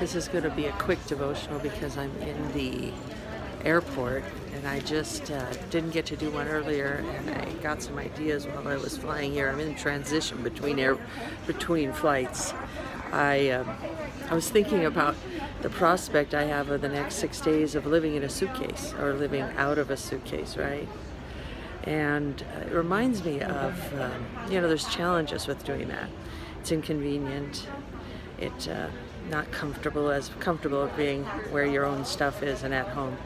This is going to be a quick devotional because I'm in the airport and I just didn't get to do one earlier, and I got some ideas while I was flying here. I'm in transition between flights. I was thinking about the prospect I have of the next 6 days of living in a suitcase, or living out of a suitcase, right? And it reminds me of, there's challenges with doing that. It's inconvenient. It's not comfortable as being where your own stuff is and at home.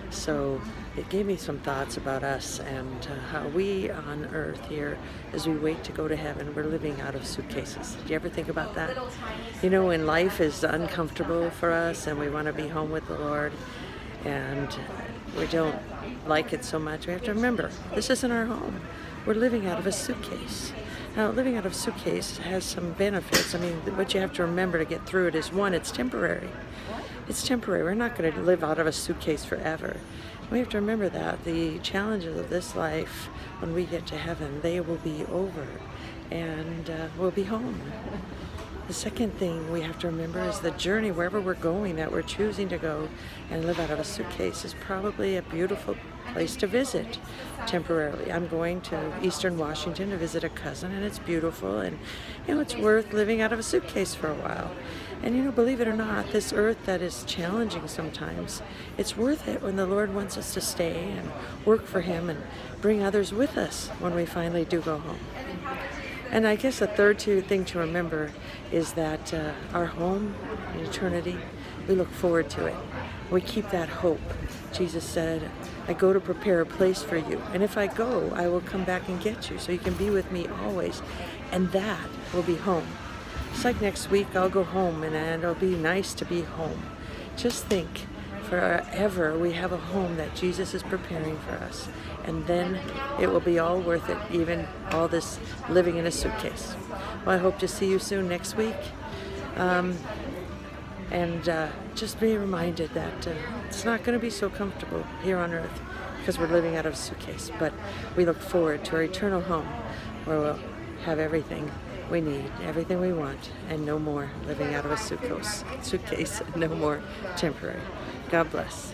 So it gave me some thoughts about us and how we on earth here, as we wait to go to heaven, we're living out of suitcases. Do you ever think about that? When life is uncomfortable for us and we want to be home with the Lord and we don't like it so much, we have to remember, this isn't our home. We're living out of a suitcase. Now, living out of a suitcase has some benefits. What you have to remember to get through it is, one, it's temporary. It's temporary. We're not going to live out of a suitcase forever. We have to remember that the challenges of this life, when we get to heaven, they will be over and we'll be home. The second thing we have to remember is the journey, wherever we're going, that we're choosing to go and live out of a suitcase, is probably a beautiful place to visit temporarily. I'm going to Eastern Washington to visit a cousin, and it's beautiful, and it's worth living out of a suitcase for a while. And believe it or not, this earth that is challenging sometimes, it's worth it when the Lord wants us to stay and work for Him and bring others with us when we finally do go home. And I guess the third thing to remember is that our home in eternity, we look forward to it. We keep that hope. Jesus said, I go to prepare a place for you. And if I go, I will come back and get you, so you can be with me always. And that will be home. It's like next week I'll go home, and it'll be nice to be home. Just think, forever we have a home that Jesus is preparing for us. And then it will be all worth it, even all this living in a suitcase. Well, I hope to see you soon next week. Just be reminded that it's not going to be so comfortable here on earth because we're living out of a suitcase. But we look forward to our eternal home where we'll have everything we need, everything we want, and no more living out of a suitcase, no more temporary. God bless.